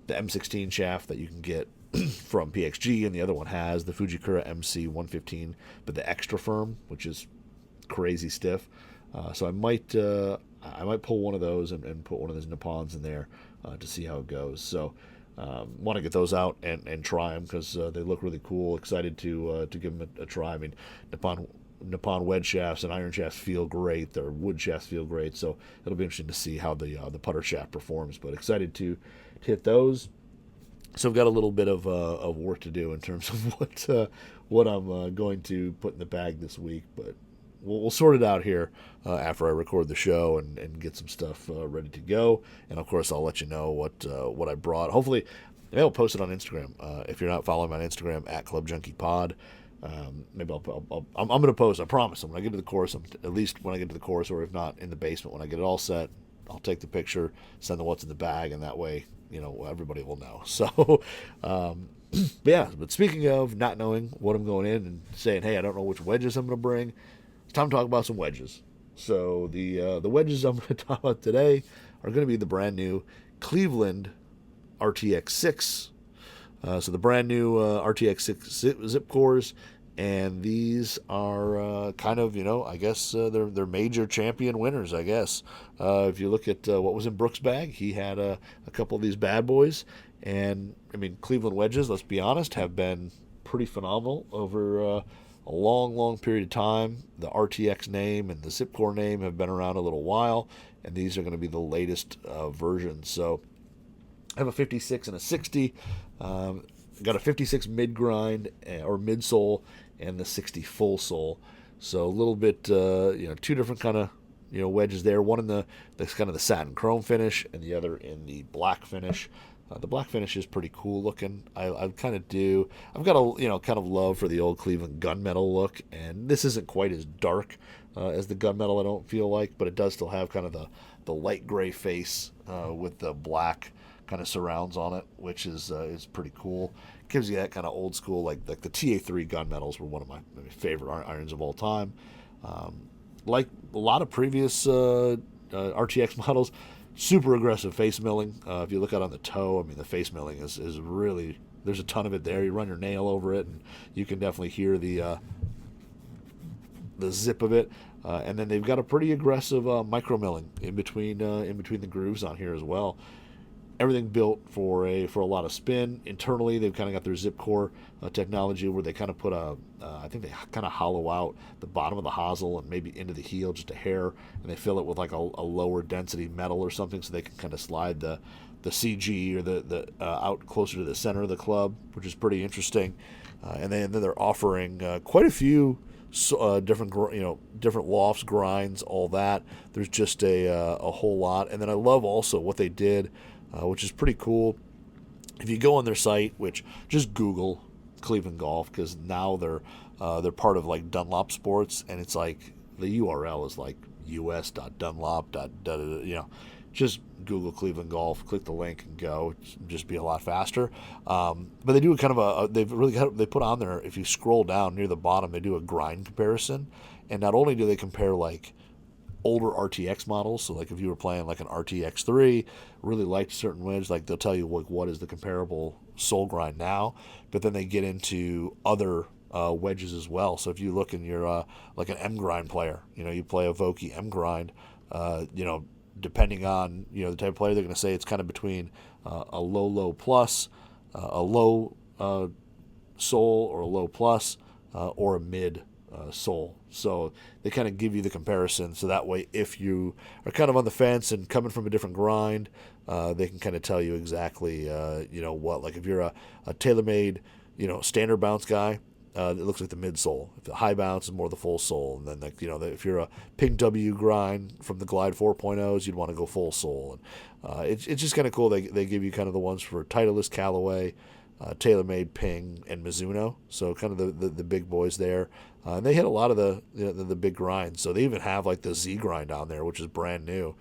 the M16 shaft that you can get from PXG, and the other one has the Fujikura MC 115, but the extra firm, which is crazy stiff. So I might pull one of those and put one of those Nippons in there to see how it goes. So. Want to get those out and try them because they look really cool. Excited to give them a try. I mean, Nippon wedge shafts and iron shafts feel great. Their wood shafts feel great. So it'll be interesting to see how the putter shaft performs. But excited to hit those. So I've got a little bit of work to do in terms of what I'm going to put in the bag this week. But we'll sort it out here after I record the show and get some stuff ready to go. And of course, I'll let you know what I brought. Hopefully, maybe I'll post it on Instagram. If you're not following me on Instagram at ClubJunkiePod, maybe I'm going to post. I promise. When I get to the course, at least when I get to the course, or if not in the basement, when I get it all set, I'll take the picture, send the what's in the bag, and that way, everybody will know. So. But speaking of not knowing what I'm going in and saying, hey, I don't know which wedges I'm going to bring. Time to talk about some wedges. So the wedges I'm going to talk about today are going to be the brand new Cleveland RTX 6. So the brand new RTX 6 ZipCores, and these are kind of I guess they're major champion winners. I guess if you look at what was in Brooks' bag, he had a couple of these bad boys, and I mean Cleveland wedges. Let's be honest, have been pretty phenomenal over. A long period of time. The RTX name and the ZipCore name have been around a little while, and these are going to be the latest versions. So I have a 56 and a 60. Got a 56 mid-grind or midsole and the 60 full sole. So a little bit, 2 different kind of wedges there. One in the kind of the satin chrome finish, and the other in the black finish. The black finish is pretty cool looking. I've got a kind of love for the old Cleveland gunmetal look, and this isn't quite as dark as the gunmetal, I don't feel like, but it does still have kind of the light gray face with the black kind of surrounds on it, which is pretty cool. Gives you that kind of old school, like the TA3 gunmetals were one of my favorite irons of all time. Like a lot of previous RTX models, super aggressive face milling. If you look out on the toe, I mean, the face milling is really, there's a ton of it there. You run your nail over it, and you can definitely hear the zip of it. And then they've got a pretty aggressive micro milling in between the grooves on here as well. Everything built for a lot of spin. Internally, they've kind of got their ZipCore technology where they kind of put I think they kind of hollow out the bottom of the hosel and maybe into the heel just a hair, and they fill it with like a lower density metal or something, so they can kind of slide the CG or the out closer to the center of the club, which is pretty interesting. And then they're offering quite a few different different lofts, grinds, all that. There's just a whole lot. And then I love also what they did, which is pretty cool. If you go on their site, which just Google Cleveland Golf, because now they're part of like Dunlop Sports, and it's like the URL is like us.dunlop. Just Google Cleveland Golf, click the link and go. It'd just be a lot faster. But they do kind of they put on there, if you scroll down near the bottom, they do a grind comparison, and not only do they compare like older RTX models, so like if you were playing like an RTX 3, really liked a certain wedge, like they'll tell you like what is the comparable sole grind now, but then they get into other wedges as well. So if you look in your like an M grind player, you play a Vokey M grind, depending on the type of player, they're going to say it's kind of between a low plus, a low sole or a low plus, or a mid sole. So they kind of give you the comparison, so that way if you are kind of on the fence and coming from a different grind, they can kind of tell you exactly what. Like if you're a TaylorMade standard bounce guy, it looks like the midsole. If the high bounce is more the full sole, and then if you're a Pink W grind from the Glide 4.0s, you'd want to go full sole. And it's just kind of cool. They give you kind of the ones for Titleist, Callaway, TaylorMade, Ping, and Mizuno. So kind of the big boys there. And they hit a lot of the big grinds. So they even have like the Z grind on there, which is brand new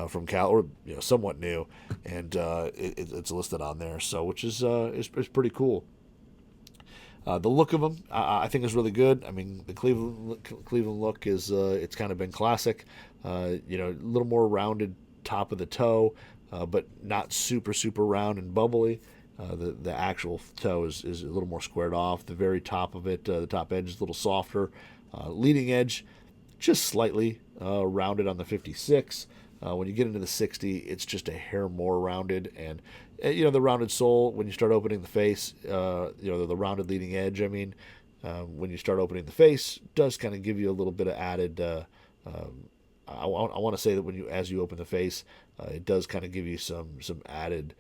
from Cal, or somewhat new, and it's listed on there. So which is pretty cool. The look of them, I think, is really good. I mean, the Cleveland look is it's kind of been classic. A little more rounded top of the toe, but not super round and bubbly. The actual toe is a little more squared off. The very top of it, the top edge is a little softer. Leading edge, just slightly rounded on the 56. When you get into the 60, it's just a hair more rounded, and the rounded sole, when you start opening the face, the rounded leading edge, I mean, when you start opening the face, does kind of give you a little bit of added, I want to say that as you open the face, it does kind of give you some added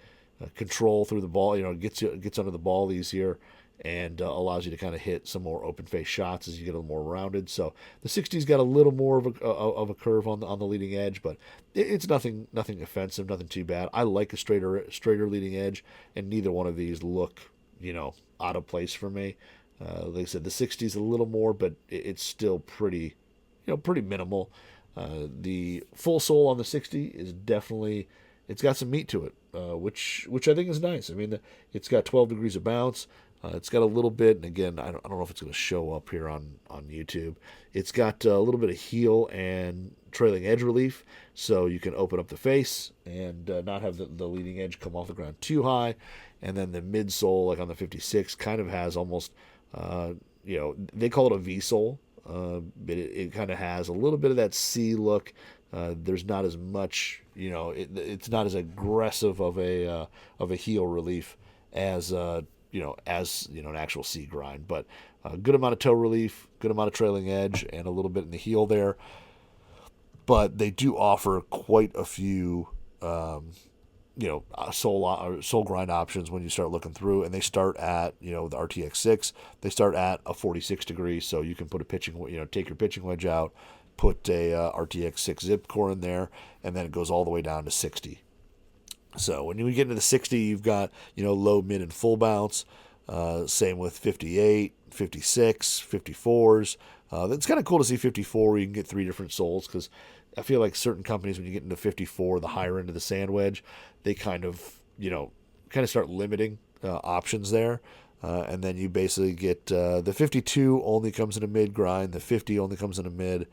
control through the ball. It gets under the ball easier, and allows you to kind of hit some more open face shots as you get a little more rounded. So the 60's got a little more of a curve on the leading edge, but it's nothing offensive, nothing too bad. I like a straighter leading edge, and neither one of these look out of place for me. Like I said, the 60's a little more, but it's still pretty minimal. The full sole on the 60 is definitely, it's got some meat to it, which I think is nice. I mean, it's got 12 degrees of bounce. It's got a little bit, and again, I don't know if it's going to show up here on YouTube. It's got a little bit of heel and trailing edge relief, so you can open up the face and not have the leading edge come off the ground too high. And then the midsole, like on the 56, kind of has almost, they call it a V-sole, but it kind of has a little bat of that C look. There's not as much, it's not as aggressive of a heel relief as an actual C grind, but a good amount of toe relief, good amount of trailing edge, and a little bit in the heel there. But they do offer quite a few, sole grind options when you start looking through, and they start at, the RTX 6, they start at a 46 degree, so you can put a take your pitching wedge out, put a RTX 6 ZipCore in there, and then it goes all the way down to 60. So when you get into the 60, you've got, low, mid, and full bounce. Same with 58, 56, 54s. It's kind of cool to see 54 where you can get three different soles, because I feel like certain companies, when you get into 54, the higher end of the sand wedge, they kind of start limiting options there. And then you basically get the 52 only comes in a mid grind, the 50 only comes in a mid.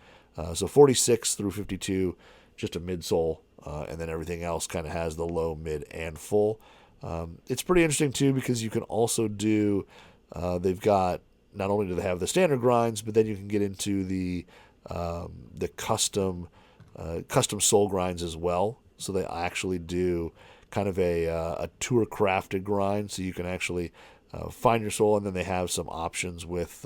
So 46 through 52, just a midsole and then everything else kind of has the low, mid, and full. It's pretty interesting too because you can also do. They've got not only do they have the standard grinds, but then you can get into the custom sole grinds as well. So they actually do kind of a tour crafted grind, so you can actually find your sole, and then they have some options with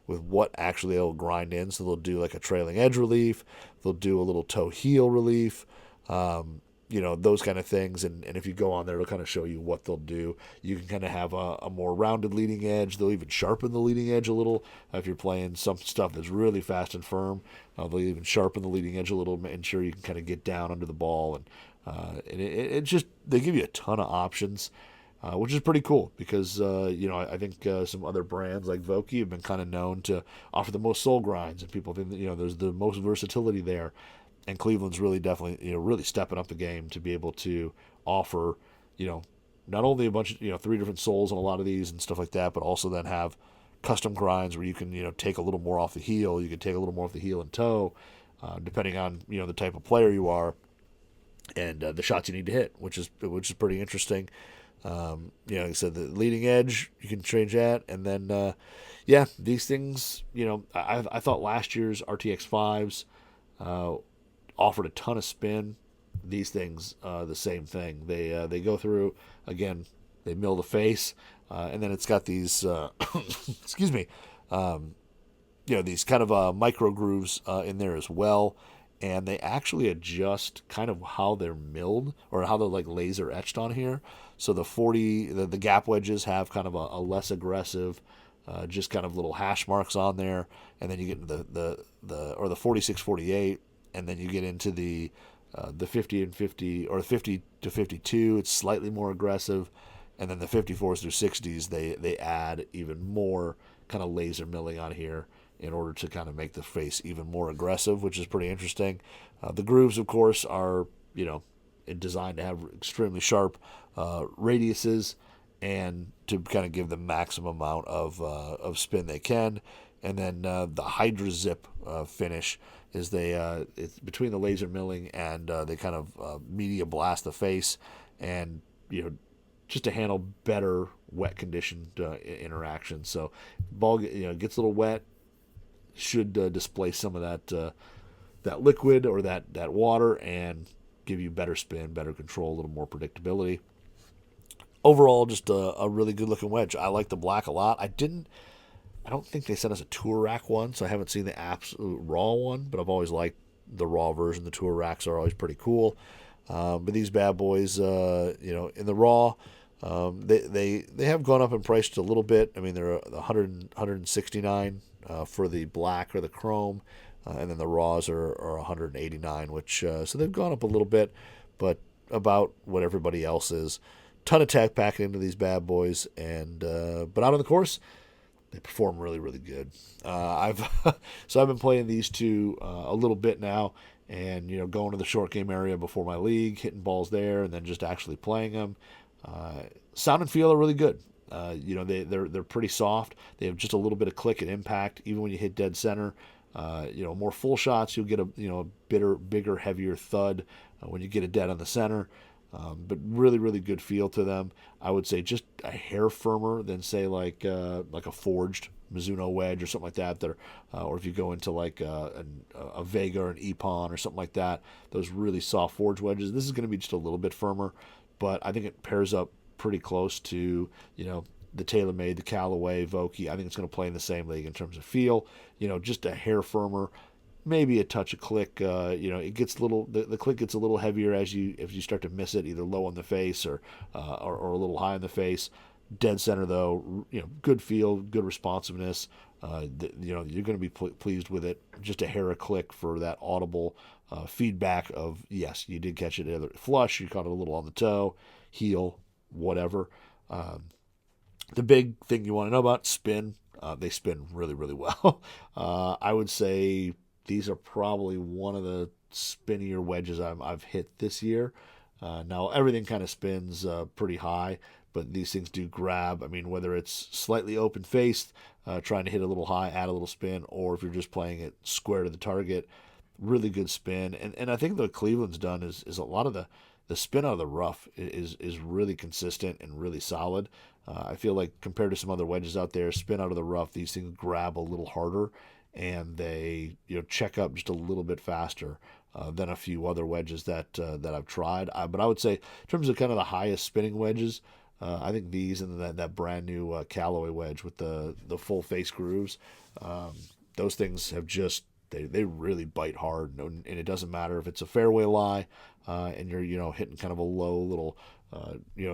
what actually they'll grind in. So they'll do like a trailing edge relief, they'll do a little toe heel relief, those kind of things. And if you go on there, it'll kind of show you what they'll do. You can kind of have a more rounded leading edge. They'll even sharpen the leading edge a little. If you're playing some stuff that's really fast and firm, they'll even sharpen the leading edge a little, ensure you can kind of get down under the ball. And it just, they give you a ton of options. Which is pretty cool because, I think some other brands like Vokey have been kind of known to offer the most sole grinds, and people think that, there's the most versatility there. And Cleveland's really definitely, really stepping up the game to be able to offer, not only a bunch of, 3 different soles on a lot of these and stuff like that, but also then have custom grinds where you can, take a little more off the heel. You can take a little more off the heel and toe, depending on, the type of player you are and the shots you need to hit, which is pretty interesting. Like I said, the leading edge, you can change that. And then, these things, I thought last year's RTX 5s offered a ton of spin. These things, the same thing. They go through, again, they mill the face, and then it's got these, excuse me, these kind of micro grooves in there as well. And they actually adjust kind of how they're milled or how they're like laser etched on here. So the gap wedges have kind of a less aggressive, just kind of little hash marks on there. And then you get into the 46, 48, and then you get into the 50 and 50 or 50 to 52. It's slightly more aggressive. And then the 54s through 60s, they add even more kind of laser milling on here in order to kind of make the face even more aggressive, which is pretty interesting. The grooves, of course, are, designed to have extremely sharp radiuses and to kind of give the maximum amount of spin they can. And then the Hydra Zip finish is it's between the laser milling and they kind of media blast the face and, just to handle better wet conditioned interaction. So ball gets a little wet, should displace some of that liquid or that water and give you better spin, better control, a little more predictability. Overall, just a really good looking wedge. I like the black a lot. I don't think they sent us a tour rack one, so I haven't seen the absolute raw one, but I've always liked the raw version. The tour racks are always pretty cool. But these bad boys, in the raw, they have gone up in price a little bit. I mean, they're $169 for the black or the chrome, and then the raws are $189, which so they've gone up a little bit, but about what everybody else is. Ton of tack packing into these bad boys, and but out on the course, they perform really, really good. I've been playing these two a little bit now, and going to the short game area before my league, hitting balls there, and then just actually playing them. Sound and feel are really good. They're pretty soft. They have just a little bit of click and impact, even when you hit dead center. More full shots, you'll get a bigger, heavier thud when you get it dead on the center. But really, really good feel to them. I would say just a hair firmer than say like a forged Mizuno wedge or something like that. Or if you go into like a Vega or an Epon or something like that, those really soft forged wedges. This is going to be just a little bit firmer, but I think it pairs up pretty close to the TaylorMade, the Callaway, Vokey. I think it's going to play in the same league in terms of feel. Just a hair firmer. Maybe a touch of click. It gets the click gets a little heavier if you start to miss it, either low on the face or a little high on the face. Dead center though, good feel, good responsiveness. You're going to be pleased with it. Just a hair of click for that audible feedback of yes, you did catch it either flush, you caught it a little on the toe, heel, whatever. The big thing you want to know about spin. They spin really, really well. I would say these are probably one of the spinnier wedges I've hit this year. Now, everything kind of spins pretty high, but these things do grab. I mean, whether it's slightly open-faced, trying to hit a little high, add a little spin, or if you're just playing it square to the target, really good spin. And I think what Cleveland's done is a lot of the spin out of the rough is really consistent and really solid. I feel like compared to some other wedges out there, spin out of the rough, these things grab a little harder and they check up just a little bit faster than a few other wedges that I've tried. But I would say in terms of kind of the highest spinning wedges, I think these and that brand new Callaway wedge with the full face grooves, those things have just they really bite hard, and it doesn't matter if it's a fairway lie, and you're hitting kind of a low little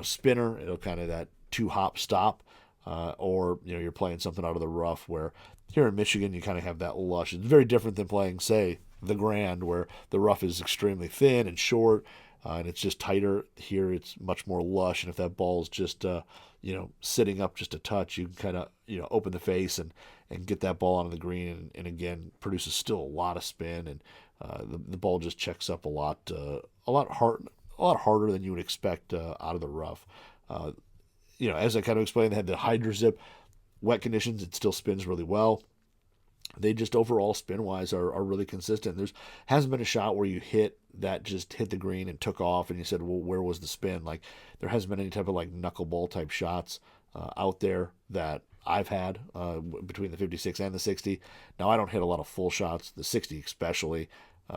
spinner. It'll kind of that 2-hop stop, or you're playing something out of the rough where here in Michigan you kind of have that lush. It's very different than playing, say, the Grand, where the rough is extremely thin and short, and it's just tighter. Here it's much more lush, and if that ball is just sitting up just a touch, you can kind of open the face and get that ball onto the green, and again produces still a lot of spin, and the ball just checks up a lot harder than you would expect out of the rough. As I kind of explained, they had the Hydro Zip. Wet conditions, it still spins really well. They just overall spin wise are really consistent. There's hasn't been a shot where you hit the green and took off and you said, well, where was the spin? Like, there hasn't been any type of like knuckleball type shots out there that I've had between the 56 and the 60. Now, I don't hit a lot of full shots, the 60 especially.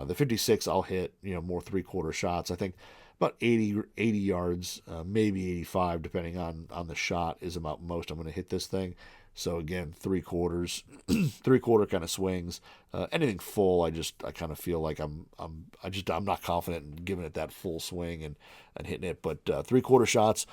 The 56 I'll hit more 3/4 shots. I think about 80 yards, maybe 85, depending on the shot, is about most I'm going to hit this thing. So again, 3/4, 3/4 kind of swings. Anything full, I kind of feel like I'm not confident in giving it that full swing and hitting it. But 3/4 shots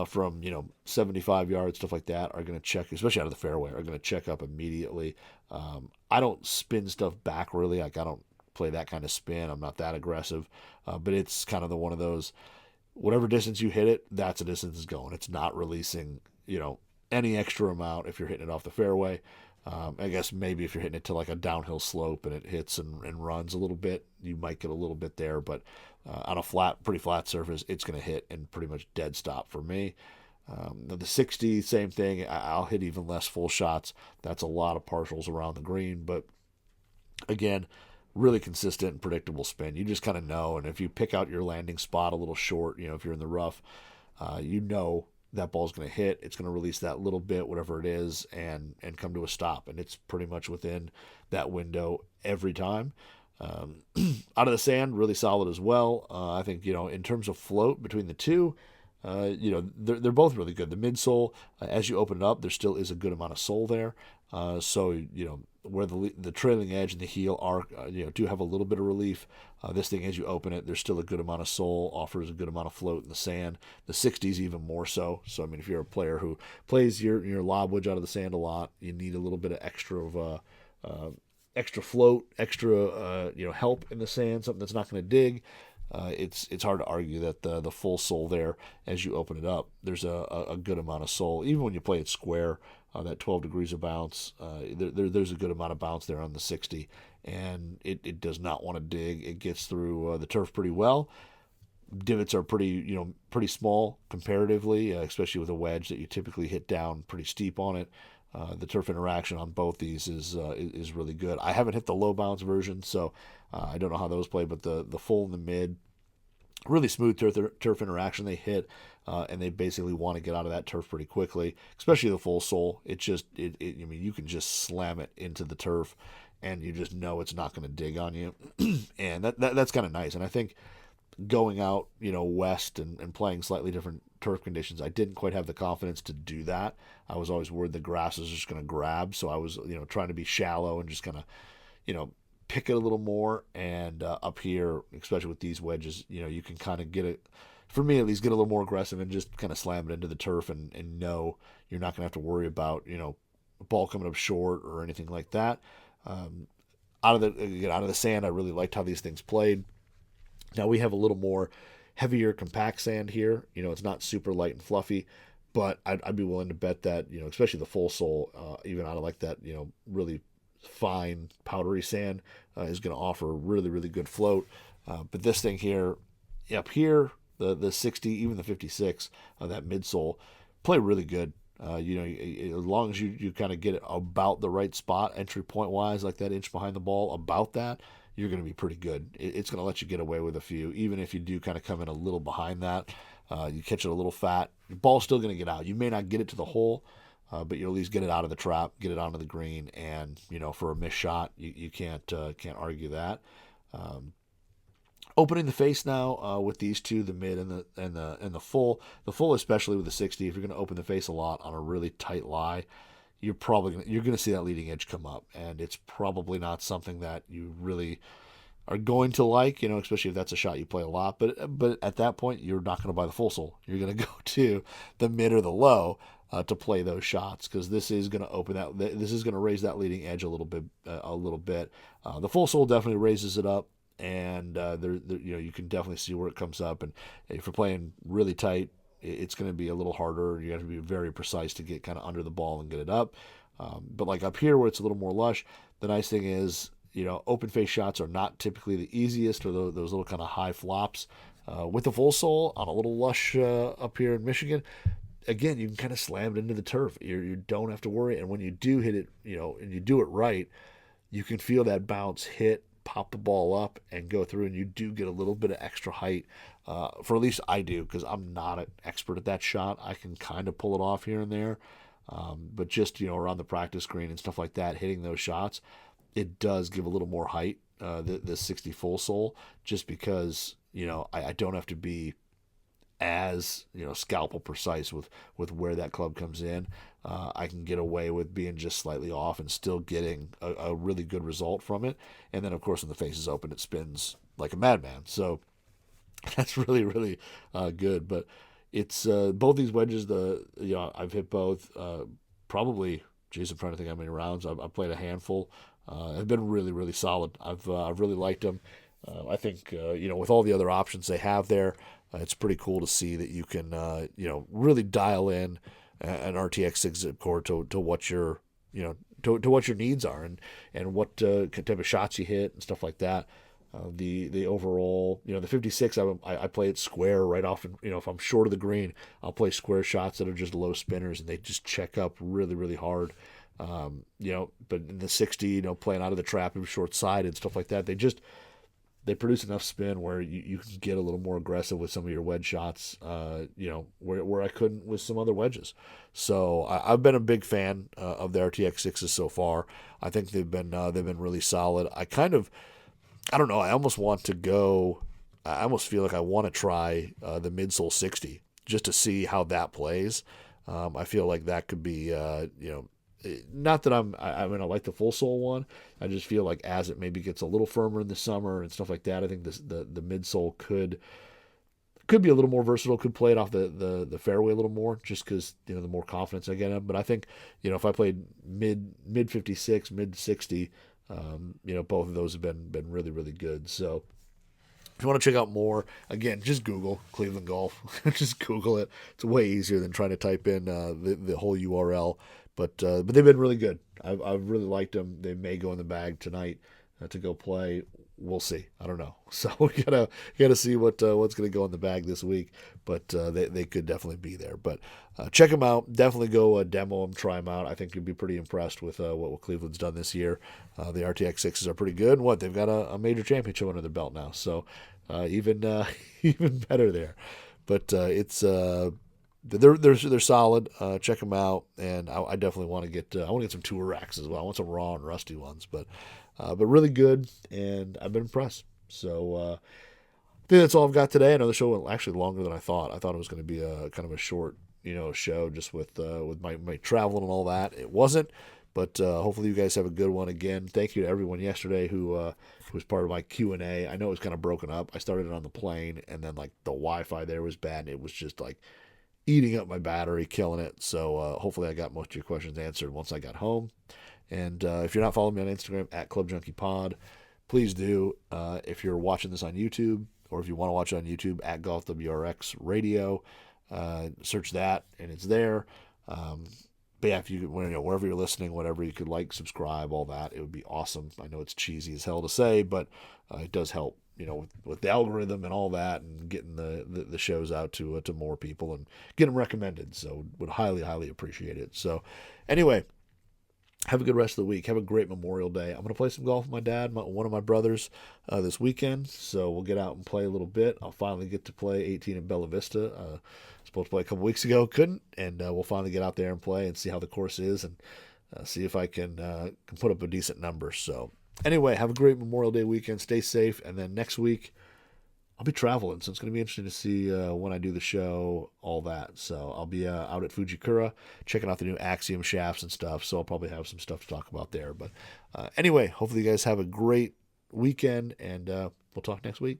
from 75 yards, stuff like that, are going to check, especially out of the fairway, are going to check up immediately. I don't spin stuff back really. Like, I don't play that kind of spin. I'm not that aggressive, but it's kind of one of those, whatever distance you hit it, that's the distance it's going. It's not releasing any extra amount if you're hitting it off the fairway. I guess maybe if you're hitting it to like a downhill slope and it hits and runs a little bit, you might get a little bit there, but on a pretty flat surface, it's going to hit and pretty much dead stop for me. The 60, same thing. I'll hit even less full shots. That's a lot of partials around the green, but again, really consistent and predictable spin. You just kind of know, and if you pick out your landing spot a little short, if you're in the rough, that ball's going to hit. It's going to release that little bit, whatever it is, and come to a stop, and it's pretty much within that window every time. Out of the sand, really solid as well. I think in terms of float between the two, they're both really good. The midsole, as you open it up, there still is a good amount of sole there. So where the trailing edge and the heel are, do have a little bit of relief. This thing, as you open it, there's still a good amount of sole, offers a good amount of float in the sand. The 60s even more so. So, I mean, if you're a player who plays your lob wedge out of the sand a lot, you need a little bit of extra float, extra help in the sand, something that's not going to dig. It's hard to argue that the full sole there, as you open it up, there's a good amount of sole. Even when you play it square, that 12 degrees of bounce, there's a good amount of bounce there on the 60, and it does not want to dig. It gets through the turf pretty well. Divots are pretty small comparatively, especially with a wedge that you typically hit down pretty steep on it. The turf interaction on both these is really good. I haven't hit the low bounce version, so I don't know how those play, but the full and the mid, really smooth turf interaction they hit, and they basically want to get out of that turf pretty quickly, especially the full sole. I mean, you can just slam it into the turf, and you just know it's not going to dig on you, and that's kind of nice. And I think going out, west and playing slightly different turf conditions, I didn't quite have the confidence to do that. I was always worried the grass was just going to grab, so I was, trying to be shallow and just kind of, pick it a little more. And up here, especially with these wedges, you can kind of get it, for me at least, get a little more aggressive and just kind of slam it into the turf and know you're not going to have to worry about, a ball coming up short or anything like that. Out of the sand, I really liked how these things played. Now we have a little more heavier, compact sand here. It's not super light and fluffy, but I'd be willing to bet that, especially the full sole, even out of like that, really fine powdery sand, is going to offer really, really good float. But this thing here, up here, the 60, even the 56, that midsole, play really good. As long as you kind of get it about the right spot, entry point wise, like that inch behind the ball, about that, you're going to be pretty good. It's going to let you get away with a few, even if you do kind of come in a little behind that. You catch it a little fat, your ball's still going to get out. You may not get it to the hole, but you'll at least get it out of the trap, get it onto the green, and for a missed shot, you can't argue that. Opening the face now with these two, the mid and the full. The full, especially with the 60, if you're going to open the face a lot on a really tight lie, you're going to see that leading edge come up, and it's probably not something that you really are going to like, especially if that's a shot you play a lot. But at that point, you're not going to buy the full sole. You're going to go to the mid or the low to play those shots, because this is going to open that. This is going to raise that leading edge a little bit. The full sole definitely raises it up, and you can definitely see where it comes up. And if you're playing really tight, it's going to be a little harder. You have to be very precise to get kind of under the ball and get it up. But like up here where it's a little more lush, the nice thing is, open face shots are not typically the easiest, or those little kind of high flops. With the full sole on a little lush up here in Michigan, again, you can kind of slam it into the turf. You don't have to worry. And when you do hit it, and you do it right, you can feel that bounce hit, pop the ball up, and go through, and you do get a little bit of extra height. For at least I do, because I'm not an expert at that shot. I can kind of pull it off here and there. But just, around the practice green and stuff like that, hitting those shots, it does give a little more height, the 60 full sole, just because, I don't have to be as, scalpel precise with where that club comes in. I can get away with being just slightly off and still getting a really good result from it. And then, of course, when the face is open, it spins like a madman. So that's really, really good. But it's both these wedges, I've hit both probably, geez, I'm trying to think how many rounds. I've played a handful. Have been really, really solid. I've really liked them. I think, with all the other options they have there, it's pretty cool to see that you can, really dial in an RTX 6 ZipCore to what your, to what your needs are, and what type of shots you hit and stuff like that. The overall, the 56, I play it square right off, and if I'm short of the green, I'll play square shots that are just low spinners, and they just check up really, really hard. But in the 60, playing out of the trap and short sided stuff like that, they produce enough spin where you can get a little more aggressive with some of your wedge shots, where I couldn't with some other wedges. So I've been a big fan of the RTX 6s so far. I think they've been really solid. I don't know. I almost want to go. I almost feel like I want to try the midsole 60 just to see how that plays. I feel like that could be, not that I like the full sole one. I just feel like as it maybe gets a little firmer in the summer and stuff like that, I think the midsole could be a little more versatile. Could play it off the fairway a little more, just because the more confidence I get in. But I think if I played mid 56, mid 60. Both of those have been really, really good. So if you want to check out more, again, just Google Cleveland Golf. Just Google it. It's way easier than trying to type in the whole URL. But they've been really good. I've really liked them. They may go in the bag tonight to go play. We'll see. I don't know. So we gotta see what's gonna go in the bag this week. But they could definitely be there. But check them out. Definitely go demo them, try them out. I think you'll be pretty impressed with what Cleveland's done this year. The RTX 6s are pretty good. They've got a major championship under their belt now. So even better there. But it's they're solid. Check them out, and I definitely want to get some tour racks as well. I want some raw and rusty ones, but really good, and I've been impressed. So I think that's all I've got today. I know the show went actually longer than I thought. I thought it was going to be a kind of a short show just with my traveling and all that. It wasn't, but hopefully you guys have a good one. Again, thank you to everyone yesterday who was part of my Q&A. I know it was kind of broken up. I started it on the plane, and then like the Wi-Fi there was bad, and it was just like eating up my battery, killing it. So hopefully I got most of your questions answered once I got home. And if you're not following me on Instagram at ClubJunkiePod, please do. If you're watching this on YouTube, or if you want to watch it on YouTube, at GolfWRX Radio, search that, and it's there. But yeah, if you wherever you're listening, whatever, you could like, subscribe, all that, it would be awesome. I know it's cheesy as hell to say, but it does help, with the algorithm and all that, and getting the shows out to more people and get them recommended. So would highly, highly appreciate it. So anyway, have a good rest of the week. Have a great Memorial Day. I'm going to play some golf with my dad, one of my brothers, this weekend. So we'll get out and play a little bit. I'll finally get to play 18 in Bella Vista. Supposed to play a couple weeks ago, couldn't. And we'll finally get out there and play and see how the course is and see if I can put up a decent number. So anyway, have a great Memorial Day weekend. Stay safe. And then next week, I'll be traveling, so it's going to be interesting to see when I do the show, all that. So I'll be out at Fujikura checking out the new Axiom shafts and stuff, so I'll probably have some stuff to talk about there. But anyway, hopefully you guys have a great weekend, and we'll talk next week.